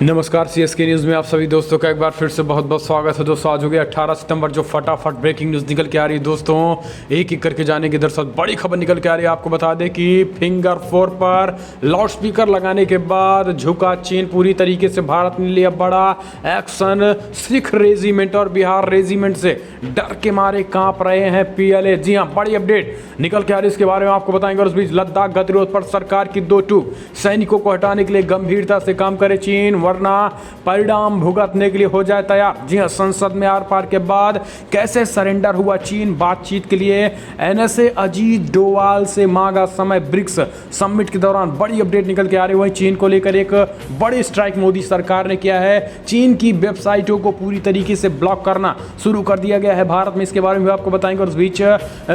नमस्कार CSK news में आप सभी दोस्तों का एक बार फिर से बहुत बहुत स्वागत है। दोस्तों आज हो गया 18 सितंबर, जो फटाफट ब्रेकिंग न्यूज़ निकल के आ रही है। दोस्तों एक एक करके जाने के दरअसल बड़ी खबर निकल के आ रही है। आपको बता दें कि फिंगर 4 पर लाउड स्पीकर लगाने के बाद झुका चीन। पूरी तरीके से भारत ने लिया बड़ा एक्शन। सिख रेजिमेंट और बिहार रेजिमेंट से डर के मारे कांप रहे हैं पीएलए। जी हाँ, बड़ी अपडेट निकल के आ रही है, इसके बारे में आपको बताएंगे। और उस बीच लद्दाख गतिरोध पर सरकार की दो टूक, सैनिकों को हटाने के लिए गंभीरता से काम करे चीन, वरना परिणाम भुगतने के लिए हो जाए तैयार। जी हां, संसद में आर पार के बाद कैसे सरेंडर हुआ चीन, बातचीत के लिए एनएसए अजीत डोवाल से मांगा समय। ब्रिक्स समिट के दौरान बड़ी अपडेट निकल के आ रही है। वहीं चीन को लेकर एक बड़ी स्ट्राइक मोदी सरकार ने किया है। चीन की वेबसाइटों को पूरी तरीके से ब्लॉक करना शुरू कर दिया गया है भारत में, इसके बारे में आपको बताएंगे। और इस बीच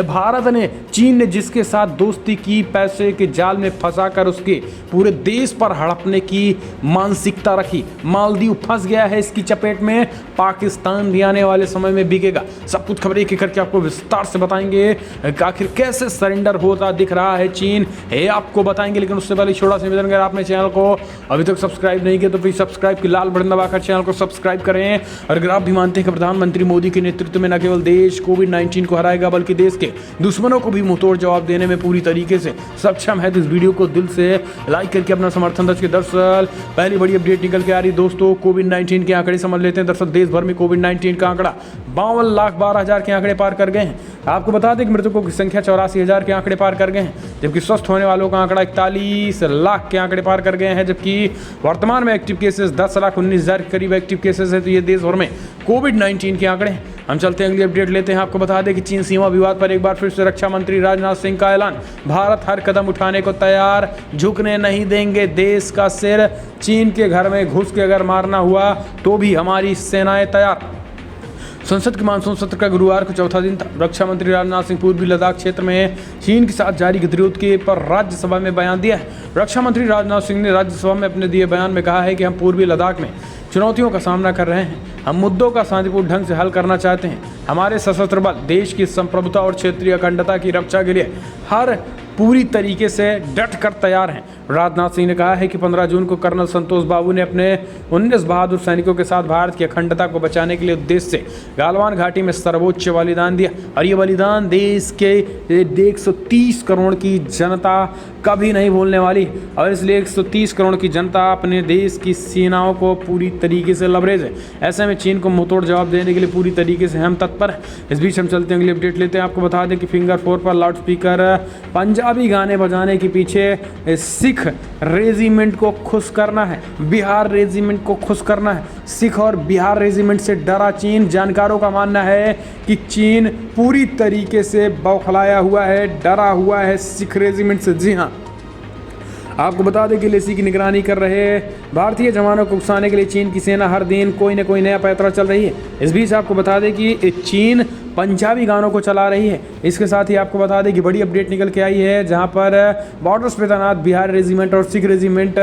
भारत ने चीन ने जिसके साथ दोस्ती की, पैसे के जाल में फंसाकर उसके पूरे देश पर हड़पने की मानसिकता रखी। मालदीव फंस गया है इसकी चपेट में, पाकिस्तान भी आने वाले समय में बिकेगा। सब कुछ खबरें एक एक करके आपको विस्तार से बताएंगे कि आखिर कैसे सरेंडर होता दिख रहा है चीन, ये आपको बताएंगे। लेकिन उससे पहले छोटा सा निवेदन, अगर आपने चैनल को अभी तक सब्सक्राइब नहीं किया तो प्लीज सब्सक्राइब की लाल बटन दबाकर चैनल को सब्सक्राइब करें। और अगर आप भी मानते हैं कि प्रधानमंत्री मोदी के नेतृत्व में न केवल देश कोविड-19 को हराएगा बल्कि देश के दुश्मनों को भी मुंहतोड़ जवाब देने में पूरी तरीके से सक्षम है, तो इस वीडियो को दिल से लाइक करके अपना समर्थन दर्ज। दरअसल पहली बड़ी अपडेट निकल के आ रही दोस्तों, कोविड-19 के आंकड़े समझ लेते हैं। दरअसल देश भर में कोविड-19 का आंकड़ा 52,12,000 के आंकड़े पार कर गए हैं। आपको बता दें कि मृतकों की संख्या 84,000 के आंकड़े पार कर गए हैं, जबकि स्वस्थ होने वालों का आंकड़ा 41 लाख के आंकड़े पार कर गए हैं। जबकि वर्तमान में एक्टिव केसेस 10,19,000 के करीब एक्टिव केसेस है। तो ये देश भर में कोविड-19 के आंकड़े हैं। हम चलते हैं अगली अपडेट लेते हैं। आपको बता दें कि चीन सीमा विवाद पर एक बार फिर से रक्षा मंत्री राजनाथ सिंह का ऐलान। भारत हर कदम उठाने को तैयार, झुकने नहीं देंगे देश का सिर। चीन के घर में घुस के अगर मारना हुआ तो भी हमारी सेनाएं तैयार। संसद के मानसून सत्र का गुरुवार को चौथा दिन था। रक्षा मंत्री राजनाथ सिंह पूर्वी लद्दाख क्षेत्र में चीन के साथ जारी गतिरोध के पर राज्यसभा में बयान दिया है। रक्षा मंत्री राजनाथ सिंह ने राज्यसभा में अपने दिए बयान में कहा है कि हम पूर्वी लद्दाख में चुनौतियों का सामना कर रहे हैं। हम मुद्दों का शांतिपूर्ण ढंग से हल करना चाहते हैं। हमारे सशस्त्र बल देश की संप्रभुता और क्षेत्रीय अखंडता की रक्षा के लिए हर पूरी तरीके से डट कर तैयार हैं। राजनाथ सिंह ने कहा है कि 15 जून को कर्नल संतोष बाबू ने अपने 19 बहादुर सैनिकों के साथ भारत की अखंडता को बचाने के लिए उद्देश्य से गालवान घाटी में सर्वोच्च बलिदान दिया। और ये बलिदान देश के 130 करोड़ की जनता कभी नहीं भूलने वाली। और इसलिए 130 करोड़ की जनता अपने देश की सेनाओं को पूरी तरीके से लबरेज है। ऐसे में चीन को मुंहतोड़ जवाब देने के लिए पूरी तरीके से हम तत्पर हैं। इस बीच हम चलते हैं अगली अपडेट लेते हैं। आपको बता दें कि फिंगर 4 पर लाउड स्पीकर पंजाबी गाने बजाने के पीछे सिख रेजिमेंट को खुश करना है, बिहार रेजिमेंट को खुश करना है। सिख और बिहार रेजिमेंट से डरा चीन। जानकारों का मानना है कि चीन पूरी तरीके से बौखलाया हुआ है, डरा हुआ है सिख रेजिमेंट से। जी हाँ, आपको बता दें कि लेसी की निगरानी कर रहे भारतीय जवानों को उकसाने के लिए चीन की सेना हर दिन कोई न कोई नया पैंतरा चल रही है। इस बीच आपको बता दें कि चीन पंजाबी गानों को चला रही है। इसके साथ ही आपको बता दें कि बड़ी अपडेट निकल के आई है, जहां पर बॉर्डर्स पे तैनात बिहार रेजिमेंट और सिख रेजिमेंट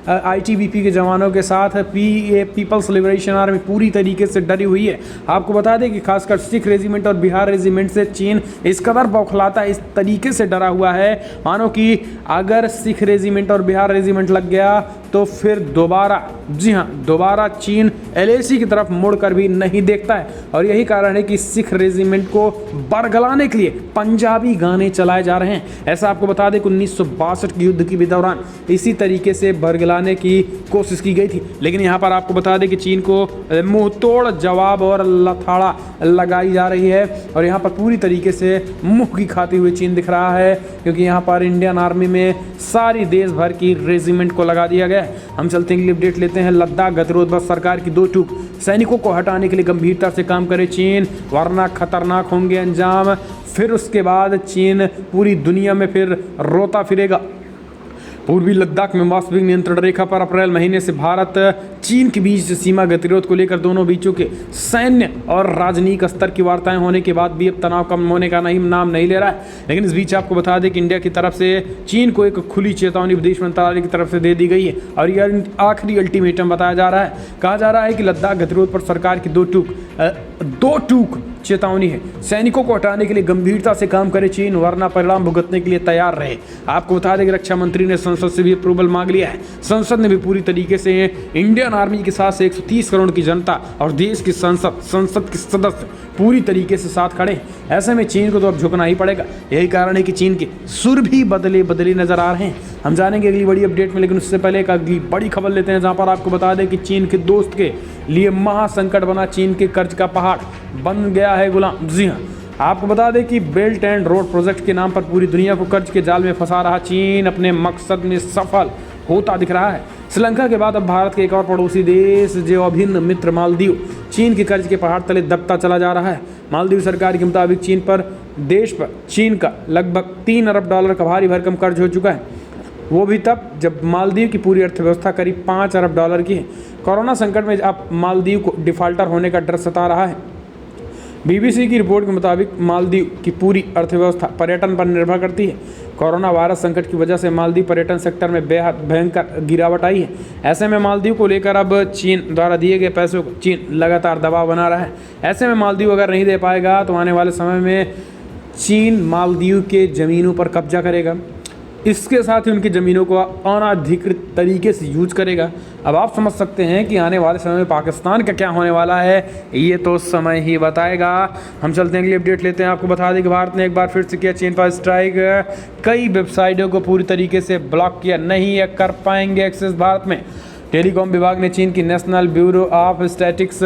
आईटीबीपी के जवानों के साथ पीपल्स लिबरेशन आर्मी पूरी तरीके से डरी हुई है। आपको बता दें कि खासकर सिख रेजिमेंट और बिहार रेजिमेंट से चीन इस कदर बौखलाता, इस तरीके से डरा हुआ है मानो कि अगर सिख रेजिमेंट और बिहार रेजिमेंट लग गया तो फिर दोबारा, जी हाँ, दोबारा चीन एलएसी की तरफ मुड़कर भी नहीं देखता है। और यही कारण है कि सिख रेजिमेंट को बरगलाने के लिए पंजाबी गाने चलाए जा रहे हैं। ऐसा आपको बता दें कि 1962 के युद्ध के दौरान इसी तरीके से बरगलाने की कोशिश की गई थी। लेकिन यहाँ पर आपको बता दें कि चीन को मुंहतोड़ जवाब और लथाड़ा लगाई जा रही है। और यहाँ पर पूरी तरीके से मुँह की खाती हुई चीन दिख रहा है, क्योंकि यहाँ पर इंडियन आर्मी में सारी देश भर की रेजिमेंट को लगा दिया गया। हम चलते हैं अपडेट लेते हैं। लद्दाख गतिरोध पर सरकार की दो टूक, सैनिकों को हटाने के लिए गंभीरता से काम करे चीन, वरना खतरनाक होंगे अंजाम। फिर उसके बाद चीन पूरी दुनिया में फिर रोता फिरेगा। पूर्वी लद्दाख में वास्तविक नियंत्रण रेखा पर अप्रैल महीने से भारत चीन के बीच सीमा गतिरोध को लेकर दोनों बीचों के सैन्य और राजनीतिक स्तर की वार्ताएं होने के बाद भी अब तनाव कम होने का नाम नहीं ले रहा है। लेकिन इस बीच आपको बता दें कि इंडिया की तरफ से चीन को एक खुली चेतावनी विदेश मंत्रालय की तरफ से दे दी गई है। और यह आखिरी अल्टीमेटम बताया जा रहा है। कहा जा रहा है कि लद्दाख गतिरोध पर सरकार की दो टूक चेतावनी है, सैनिकों को हटाने के लिए गंभीरता से काम करे चीन, वरना परिणाम भुगतने के लिए तैयार रहे। आपको बता दें कि रक्षा मंत्री ने संसद से भी अप्रूवल मांग लिया है। संसद ने भी पूरी तरीके से इंडियन आर्मी के साथ 130 करोड़ की जनता और देश की संसद के सदस्य पूरी तरीके से साथ खड़े हैं। ऐसे में चीन को तो अब झुकना ही पड़ेगा। यही कारण है कि चीन के सुर भी बदले नजर आ रहे हैं। हम जानेंगे अगली बड़ी अपडेट में, लेकिन उससे पहले एक अगली बड़ी खबर लेते हैं, जहां पर आपको बता दें कि चीन के दोस्त के लिए महासंकट बना। चीन के कर्ज का पहाड़ बन गया है गुलाम। जी हाँ, आपको बता दें कि बेल्ट एंड रोड प्रोजेक्ट के नाम पर पूरी दुनिया को कर्ज के जाल में फंसा रहा चीन अपने मकसद में सफल होता दिख रहा है। श्रीलंका के बाद अब भारत के एक और पड़ोसी देश जो अभिन्न मित्र मालदीव चीन के कर्ज के पहाड़ तले दबता चला जा रहा है। मालदीव सरकार के मुताबिक देश पर चीन का लगभग $3 अरब का भारी भरकम कर्ज हो चुका है, वो भी तब जब मालदीव की पूरी अर्थव्यवस्था करीब $5 अरब की है। कोरोना संकट में अब मालदीव को डिफाल्टर होने का डर सता रहा है। बीबीसी की रिपोर्ट के मुताबिक मालदीव की पूरी अर्थव्यवस्था पर्यटन पर निर्भर करती है। कोरोना वायरस संकट की वजह से मालदीव पर्यटन सेक्टर में बेहद भयंकर गिरावट आई है। ऐसे में मालदीव को लेकर अब चीन द्वारा दिए गए पैसों को चीन लगातार दबाव बना रहा है। ऐसे में मालदीव अगर नहीं दे पाएगा तो आने वाले समय में चीन मालदीव के ज़मीनों पर कब्जा करेगा, इसके साथ ही उनकी ज़मीनों को अनाधिकृत तरीके से यूज करेगा। अब आप समझ सकते हैं कि आने वाले समय में पाकिस्तान का क्या होने वाला है, ये तो समय ही बताएगा। हम चलते हैं अगली अपडेट लेते हैं। आपको बता दें कि भारत ने एक बार फिर से किया चीन पर स्ट्राइक। कई वेबसाइटों को पूरी तरीके से ब्लॉक किया, नहीं है कर पाएंगे एक्सेस भारत में। टेलीकॉम विभाग ने चीन की नेशनल ब्यूरो ऑफ स्टैटिस्टिक्स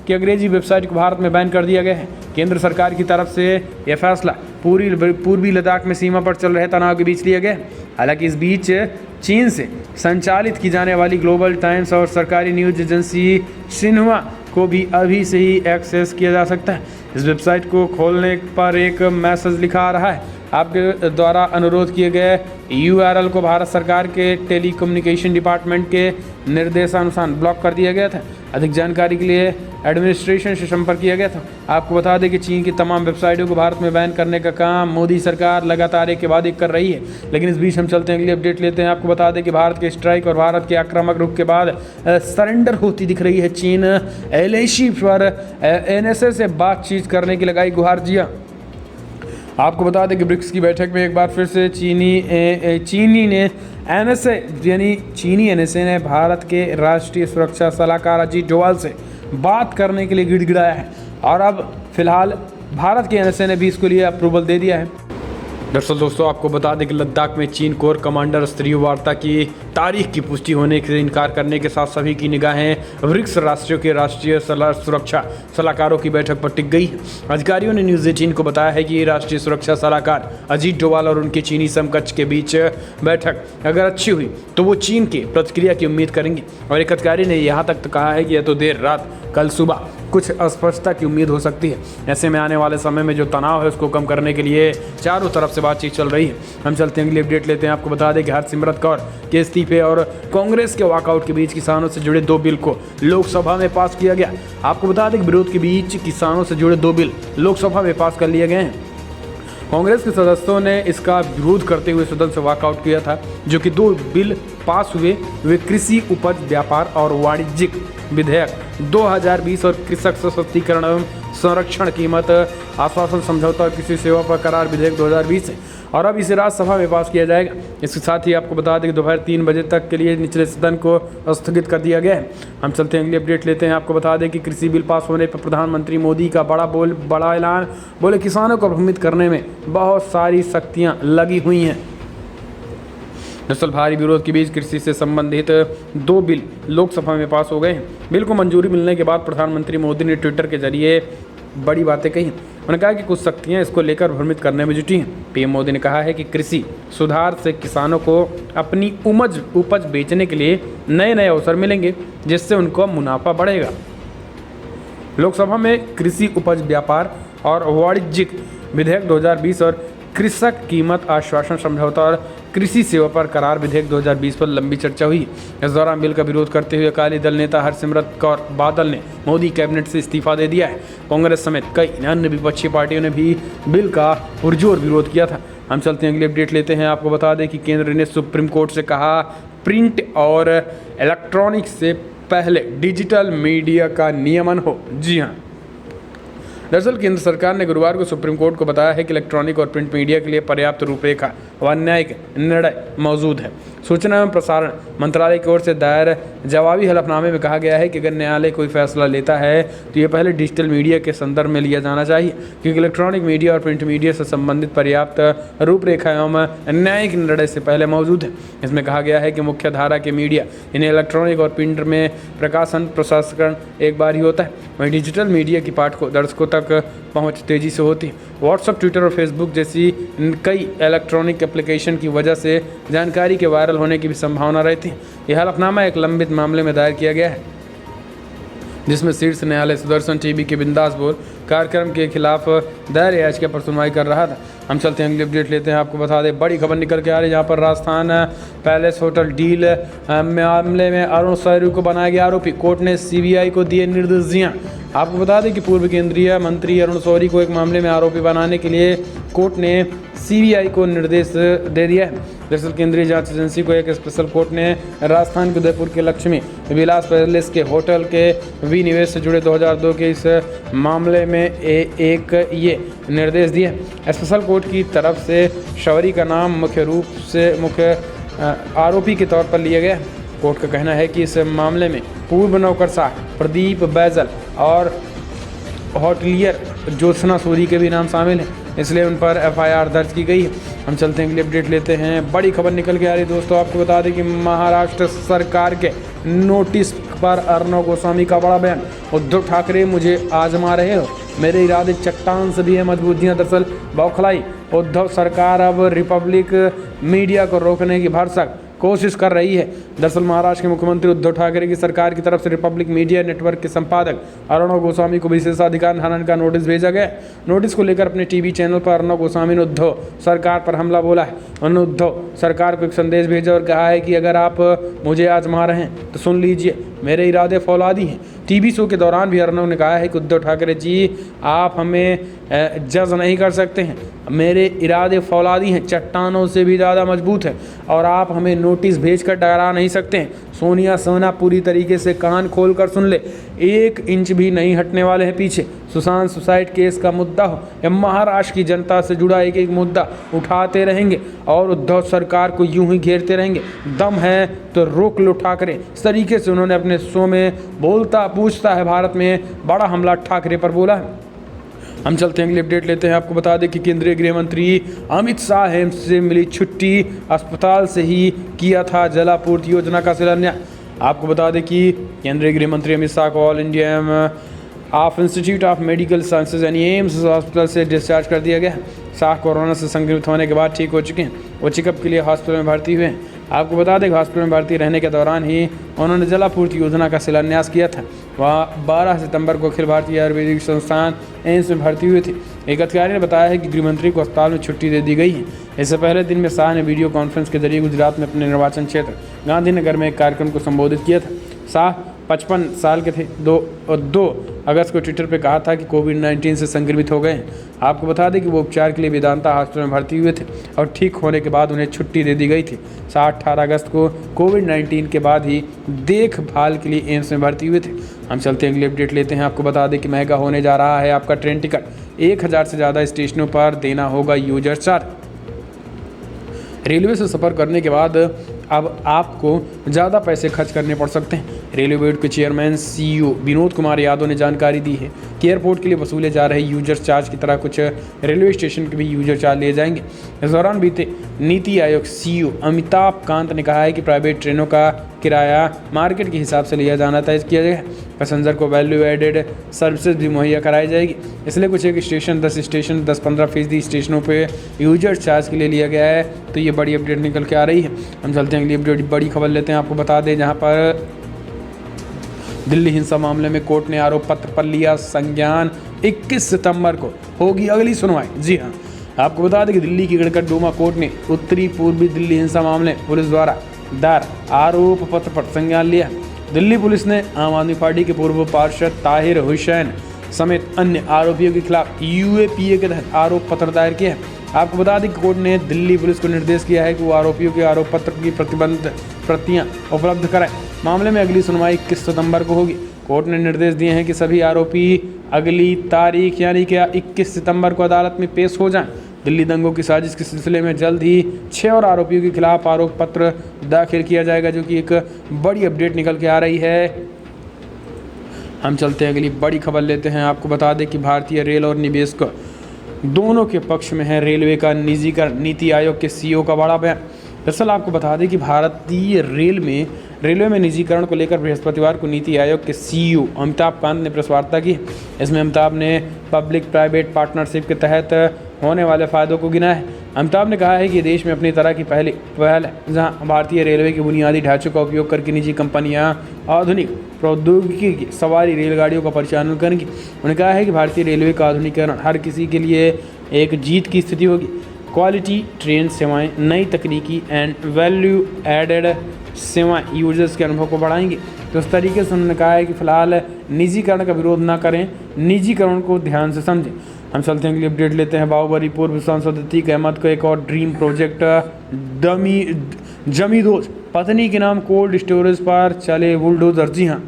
की अंग्रेजी वेबसाइट को भारत में बैन कर दिया गया है। केंद्र सरकार की तरफ से यह फैसला पूर्वी लद्दाख में सीमा पर चल रहे तनाव के बीच लिया गया। हालांकि इस बीच चीन से संचालित की जाने वाली ग्लोबल टाइम्स और सरकारी न्यूज एजेंसी सिन्हुआ को भी अभी से ही एक्सेस किया जा सकता है। इस वेबसाइट को खोलने पर एक मैसेज लिखा आ रहा है। आपके द्वारा अनुरोध किए गए URL को भारत सरकार के टेलीकम्युनिकेशन डिपार्टमेंट के निर्देशानुसार ब्लॉक कर दिया गया था। अधिक जानकारी के लिए एडमिनिस्ट्रेशन से संपर्क किया गया था। आपको बता दें कि चीन की तमाम वेबसाइटों को भारत में बैन करने का काम मोदी सरकार लगातार एक के बाद एक कर रही है। लेकिन इस बीच हम चलते हैं अगली अपडेट लेते हैं। आपको बता दें कि भारत के स्ट्राइक और भारत के आक्रामक रुख के बाद सरेंडर होती दिख रही है चीन। LAC पर NSA से बातचीत करने की लगाई गुहार। जिया, आपको बता दें कि ब्रिक्स की बैठक में एक बार फिर से चीनी NSA ने भारत के राष्ट्रीय सुरक्षा सलाहकार अजीत डोवाल से बात करने के लिए गिड़गिड़ाया है और अब फिलहाल भारत के NSA ने भी इसके लिए अप्रूवल दे दिया है। दरअसल दोस्तों, आपको बता दें कि लद्दाख में चीन कोर कमांडर स्तरीय वार्ता की तारीख की पुष्टि होने से इनकार करने के साथ सभी की निगाहें ब्रिक्स राष्ट्रों के राष्ट्रीय सुरक्षा सलाहकारों की बैठक पर टिक गई। अधिकारियों ने न्यूज़ 18 को बताया है कि ये राष्ट्रीय सुरक्षा सलाहकार अजीत डोवाल और उनके चीनी समकक्ष के बीच बैठक अगर अच्छी हुई तो वो चीन की प्रतिक्रिया की उम्मीद करेंगे। और एक अधिकारी ने यहाँ तक तो कहा है कि यह तो देर रात कल सुबह कुछ अस्पष्टता की उम्मीद हो सकती है। ऐसे में आने वाले समय में जो तनाव है उसको कम करने के लिए चारों तरफ से बातचीत चल रही है। हम चलते हैं अगली अपडेट लेते हैं। आपको बता दें कि हरसिमरत कौर के इस्तीफे और कांग्रेस के वॉकआउट के बीच किसानों से जुड़े 2 बिल को लोकसभा में पास किया गया। आपको बता दें कि विरोध के बीच किसानों से जुड़े 2 बिल लोकसभा में पास कर लिए गए हैं। कांग्रेस के सदस्यों ने इसका विरोध करते हुए सदन से वॉकआउट किया था। जो कि 2 बिल पास हुए वे कृषि उपज व्यापार और वाणिज्यिक विधेयक 2020 और कृषक सशक्तिकरण एवं संरक्षण कीमत आश्वासन समझौता और कृषि सेवा पर करार विधेयक 2020 है और अब इसे राज्यसभा में पास किया जाएगा। इसके साथ ही आपको बता दें कि दोपहर 3 बजे तक के लिए निचले सदन को स्थगित कर दिया गया है। हम चलते हैं अगली अपडेट लेते हैं। आपको बता दें कि कृषि बिल पास होने पर प्रधानमंत्री मोदी का बड़ा ऐलान। बोले किसानों को भ्रमित करने में बहुत सारी शक्तियाँ लगी हुई हैं। दरअसल भारी विरोध के बीच कृषि से संबंधित 2 बिल लोकसभा में पास हो गए हैं। बिल को मंजूरी मिलने के बाद प्रधानमंत्री मोदी ने ट्विटर के जरिए बड़ी बातें कही। उन्होंने कहा कि कुछ शक्तियां इसको लेकर भ्रमित करने में जुटी हैं। पीएम मोदी ने कहा है कि कृषि सुधार से किसानों को अपनी उपज बेचने के लिए नए नए अवसर मिलेंगे, जिससे उनको मुनाफा बढ़ेगा। लोकसभा में कृषि उपज व्यापार और वाणिज्यिक विधेयक 2020 और कृषक कीमत आश्वासन समझौता और कृषि सेवा पर करार विधेयक 2020 पर लंबी चर्चा हुई। इस दौरान बिल का विरोध करते हुए अकाली दल नेता हरसिमरत कौर बादल ने मोदी कैबिनेट से इस्तीफा दे दिया है। कांग्रेस समेत कई अन्य विपक्षी पार्टियों ने भी बिल का पुरजोर विरोध किया था। हम चलते हैं अगली अपडेट लेते हैं। आपको बता दें कि केंद्र ने सुप्रीम कोर्ट से कहा प्रिंट और इलेक्ट्रॉनिक से पहले डिजिटल मीडिया का नियमन हो। जी हाँ, दरअसल केंद्र सरकार ने गुरुवार को सुप्रीम कोर्ट को बताया है कि इलेक्ट्रॉनिक और प्रिंट मीडिया के लिए पर्याप्त रूपरेखा व न्यायिक निर्णय मौजूद है। सूचना एवं प्रसारण मंत्रालय की ओर से दायर जवाबी हलफनामे में कहा गया है कि अगर न्यायालय कोई फैसला लेता है तो ये पहले डिजिटल मीडिया के संदर्भ में लिया जाना चाहिए, क्योंकि इलेक्ट्रॉनिक मीडिया और प्रिंट मीडिया से संबंधित पर्याप्त रूपरेखा एवं न्यायिक निर्णय से पहले मौजूद है। इसमें कहा गया है कि मुख्य धारा के मीडिया इन्हें इलेक्ट्रॉनिक और प्रिंट में प्रकाशन प्रसंस्करण एक बार ही होता है, वहीं डिजिटल मीडिया की पाठकों दर्शकों तक पहुंच तेजी से होती है। व्हाट्सएप, ट्विटर और फेसबुक जैसी कई इलेक्ट्रॉनिक एप्लीकेशन की वजह से जानकारी के वायरल होने की भी संभावना रहती है। यह हलफनामा एक लंबित मामले में दायर किया गया है, जिसमें शीर्ष न्यायालय सुदर्शन टीवी के बिंदास बोल कार्यक्रम के खिलाफ दायर याचिका पर सुनवाई कर रहा था। हम चलते हैं अगली अपडेट लेते हैं। आपको बता दें, बड़ी खबर निकल के आ रही है, जहाँ पर राजस्थान पैलेस होटल डील मामले में अरुण शौरी को बनाया गया आरोपी। कोर्ट ने सीबीआई को दिए निर्देशियाँ। आपको बता दें कि पूर्व केंद्रीय मंत्री अरुण शौरी को एक मामले में आरोपी बनाने के लिए कोर्ट ने सीबीआई को निर्देश दे दिया है। दरअसल केंद्रीय जांच एजेंसी को एक स्पेशल कोर्ट ने राजस्थान के उदयपुर के लक्ष्मी विलास पैलेस के होटल के विनिवेश से जुड़े 2002 के इस मामले में एक ये निर्देश दिया। स्पेशल कोर्ट की तरफ से शौरी का नाम मुख्य आरोपी के तौर पर लिया गया। कोर्ट का कहना है कि इस मामले में पूर्व नौकरशाह प्रदीप बैजल और होटलियर ज्योत्सना सूरी के भी नाम शामिल हैं, इसलिए उन पर एफआईआर दर्ज की गई है। हम चलते हैं अगली अपडेट लेते हैं। बड़ी खबर निकल के आ रही है दोस्तों, आपको बता दें कि महाराष्ट्र सरकार के नोटिस पर अर्णव गोस्वामी का बड़ा बयान। उद्धव ठाकरे मुझे आजमा रहे हो, मेरे इरादे चट्टान से भी है मजबूतियाँ। दरअसल बौखलाई उद्धव सरकार अब रिपब्लिक मीडिया को रोकने की भरसक कोशिश कर रही है। दरअसल महाराष्ट्र के मुख्यमंत्री उद्धव ठाकरे की सरकार की तरफ से रिपब्लिक मीडिया नेटवर्क के संपादक अर्णव गोस्वामी को विशेषाधिकार हनन का नोटिस भेजा गया। नोटिस को लेकर अपने टीवी चैनल पर अर्णव गोस्वामी ने उद्धव सरकार पर हमला बोला है। उन्होंने उद्धव सरकार को एक संदेश भेजा और कहा है कि अगर आप मुझे आजमा रहे हैं तो सुन लीजिए, मेरे इरादे फौलादी हैं। टीवी शो के दौरान भी अर्णव ने कहा है कि उद्धव ठाकरे जी, आप हमें जज नहीं कर सकते हैं, मेरे इरादे फौलादी हैं, चट्टानों से भी ज़्यादा मजबूत है, और आप हमें नोटिस भेजकर डरा नहीं सकते हैं। सोनिया सोना पूरी तरीके से कान खोल कर सुन ले, 1 इंच भी नहीं हटने वाले हैं पीछे। सुशांत सुसाइड केस का मुद्दा हो या महाराष्ट्र की जनता से जुड़ा एक एक मुद्दा उठाते रहेंगे और उद्धव सरकार को यूं ही घेरते रहेंगे। दम है तो रोक लो ठाकरे, इस तरीके से उन्होंने अपने शो में बोलता पूछता है भारत में बड़ा हमला ठाकरे पर बोला है। हम चलते हैं अगली अपडेट लेते हैं। आपको बता दें कि केंद्रीय गृह मंत्री अमित शाह एम्स से मिली छुट्टी, अस्पताल से ही किया था जलापूर्ति योजना का शिलान्यास। आपको बता दें कि केंद्रीय गृह मंत्री अमित शाह को all India of institute of medical sciences यानी एम्स हॉस्पिटल से डिस्चार्ज कर दिया गया। शाह कोरोना से संक्रमित होने के बाद ठीक हो चुके हैं, वो चेकअप के लिए हॉस्पिटल में भर्ती हुए हैं। आपको बता दें कि हॉस्पिटल में भर्ती रहने के दौरान ही उन्होंने जलापूर्ति योजना का शिलान्यास किया था। वह 12 सितंबर को अखिल भारतीय आयुर्वेदिक संस्थान एम्स में भर्ती हुए थे। एक अधिकारी ने बताया है कि गृहमंत्री को अस्पताल में छुट्टी दे दी गई है। इससे पहले दिन में शाह ने वीडियो कॉन्फ्रेंस के जरिए गुजरात में अपने निर्वाचन क्षेत्र गांधीनगर में एक कार्यक्रम को संबोधित किया था। शाह 55 साल के थे। 2 अगस्त को ट्विटर पर कहा था कि कोविड-19 से संक्रमित हो गए हैं। आपको बता दें कि वो उपचार के लिए वेदांता हॉस्पिटल में भर्ती हुए थे और ठीक होने के बाद उन्हें छुट्टी दे दी गई थी। शाह 18 अगस्त को कोविड-19 के बाद ही देखभाल के लिए एम्स में भर्ती हुए थे। हम चलते हैं अगली अपडेट लेते हैं। आपको बता दें कि महंगा होने जा रहा है आपका ट्रेन टिकट। 1000 से ज़्यादा स्टेशनों पर देना होगा यूजर चार्ज। रेलवे से सफ़र करने के बाद अब आपको ज़्यादा पैसे खर्च करने पड़ सकते हैं। रेलवे बोर्ड के चेयरमैन सीईओ विनोद कुमार यादव ने जानकारी दी है कि एयरपोर्ट के लिए वसूले जा रहे यूजर चार्ज की तरह कुछ रेलवे स्टेशन के भी यूजर चार्ज लिए जाएंगे। इस दौरान बीते नीति आयोग सीईओ अमिताभ कांत ने कहा है कि प्राइवेट ट्रेनों का किराया मार्केट के हिसाब से लिया जाना तय किया गया है। पैसेंजर को वैल्यू एडेड सर्विसेज भी मुहैया कराई जाएगी, इसलिए कुछ एक स्टेशन 10-15% स्टेशनों पे यूजर चार्ज के लिए लिया गया है। तो ये बड़ी अपडेट निकल के आ रही है। हम चलते हैं अगली अपडेट, बड़ी खबर लेते हैं। आपको बता दें जहाँ पर दिल्ली हिंसा मामले में कोर्ट ने आरोप पत्र पर लिया संज्ञान। 21 सितंबर को होगी अगली सुनवाई। जी हाँ, आपको बता दें कि दिल्ली की गड़कड़डूमा कोर्ट ने उत्तरी पूर्वी दिल्ली हिंसा मामले पुलिस द्वारा दायर आरोप पत्र पर संज्ञान लिया। दिल्ली पुलिस ने आम आदमी पार्टी के पूर्व पार्षद ताहिर हुसैन समेत अन्य आरोपियों के खिलाफ यूएपीए के तहत आरोप पत्र दायर किया है। आपको बता दें कि कोर्ट ने दिल्ली पुलिस को निर्देश किया है कि वो आरोपियों के आरोप पत्र की प्रतिबंध प्रतियां उपलब्ध कराएं। मामले में अगली सुनवाई 21 सितंबर को होगी। कोर्ट ने निर्देश दिए हैं कि सभी आरोपी अगली तारीख यानी कि 21 सितंबर को अदालत में पेश हो जाएं। दिल्ली दंगों की साजिश के सिलसिले में जल्द ही 6 और आरोपियों के खिलाफ आरोप पत्र दाखिल किया जाएगा, जो कि एक बड़ी अपडेट निकल के आ रही है। हम चलते हैं अगली बड़ी खबर लेते हैं। आपको बता दें कि भारतीय रेल और निवेशक दोनों के पक्ष में है रेलवे का निजीकरण। नीति आयोग के सीईओ का बड़ा बयान। दरअसल आपको बता दें कि भारतीय रेलवे में निजीकरण को लेकर बृहस्पतिवार को नीति आयोग के सीईओ अमिताभ कांत ने प्रेस वार्ता की। इसमें अमिताभ ने पब्लिक प्राइवेट पार्टनरशिप के तहत होने वाले फायदों को गिना है। अमिताभ ने कहा है कि देश में अपनी तरह की पहल है, जहां भारतीय रेलवे के बुनियादी ढांचे का उपयोग करके निजी कंपनियां आधुनिक प्रौद्योगिकी की सवारी रेलगाड़ियों का परिचालन करेंगी। उन्होंने कहा है कि भारतीय रेलवे का आधुनिकीकरण हर किसी के लिए एक जीत की स्थिति होगी। क्वालिटी ट्रेन सेवाएं, नई तकनीकी एंड वैल्यू एडेड सेवाएं यूजर्स के अनुभव को बढ़ाएंगी। तो इस तरीके से उन्होंने कहा है कि फिलहाल निजीकरण का विरोध ना करें, निजीकरण को ध्यान से समझें। हम चलते हैं अगली अपडेट लेते हैं। बाहुबली पूर्व सांसद अतीक अहमद को एक और ड्रीम प्रोजेक्ट जमी दोस्त, पत्नी के नाम कोल्ड स्टोरेज पर चले बुलडोजर। जी हाँ,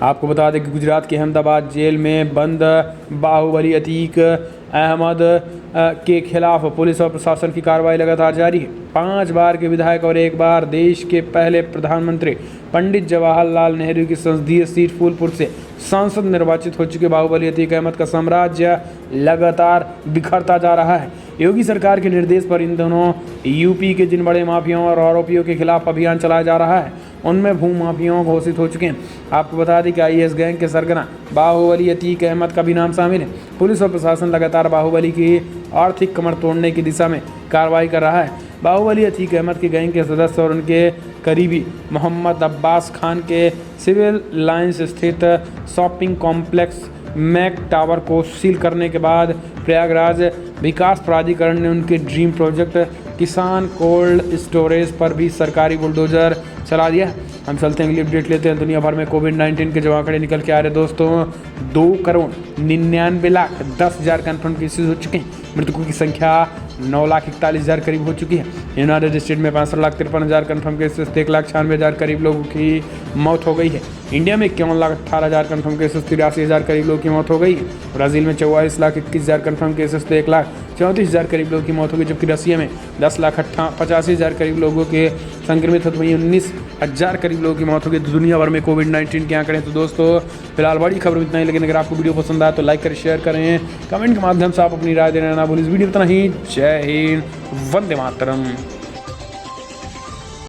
आपको बता दें कि गुजरात के अहमदाबाद जेल में बंद बाहुबली अतीक अहमद के खिलाफ पुलिस और प्रशासन की कार्रवाई लगातार जारी है। 5 बार के विधायक और 1 बार देश के पहले प्रधानमंत्री पंडित जवाहरलाल नेहरू की संसदीय सीट फूलपुर से सांसद निर्वाचित हो चुके बाहुबली अतीक अहमद का साम्राज्य लगातार बिखरता जा रहा है। योगी सरकार के निर्देश पर इन दोनों यूपी के जिन बड़े माफियाओं और आरोपियों के खिलाफ अभियान चलाया जा रहा है, उनमें भूमाफियाओं घोषित हो चुके हैं। आपको बता दें कि आईएस गैंग के सरगना बाहुबली अतीक अहमद का भी नाम शामिल है। पुलिस और प्रशासन लगातार बाहुबली की आर्थिक कमर तोड़ने की दिशा में कार्रवाई कर रहा है। बाहुबली अतीक अहमद के गैंग के सदस्य और उनके करीबी मोहम्मद अब्बास खान के सिविल लाइंस स्थित शॉपिंग कॉम्प्लेक्स मैक टावर को सील करने के बाद प्रयागराज विकास प्राधिकरण ने उनके ड्रीम प्रोजेक्ट किसान कोल्ड स्टोरेज पर भी सरकारी बुलडोजर चला दिया। हम चलते हैं अगली अपडेट लेते हैं। दुनिया भर में कोविड-19 के जो आंकड़े निकल के आ रहे दोस्तों, 2,99,10,000 कन्फर्म केसेज हो चुके हैं। मृतकों की संख्या 9,41,000 करीब हो चुकी है। यूनाइटेड स्टेट में 65,53,000 कन्फर्म केसेस, 1,96,000 करीब लोगों की मौत हो गई है। इंडिया में 51,18,000 कन्फर्म केसेस, 83,000 करीब लोगों की मौत हो गई है। ब्राज़ील में 44,21,000 कन्फर्म केसेस, 1,34,000 करीब लोगों की मौत हो गई। जबकि रसिया में 10,85,000 करीब लोगों के संक्रमित हो, वहीं 19,000 करीब लोगों की मौत हो गई। तो दुनिया भर में कोविड-19 के आंकड़े। तो दोस्तों फिलहाल बड़ी खबर इतना ही, लेकिन अगर आपको वीडियो पसंद आए तो लाइक करें, शेयर करें, कमेंट के माध्यम से आप अपनी राय देना ना भूलें। इस वीडियो इतना ही। जय हिंद, वंदे मातरम।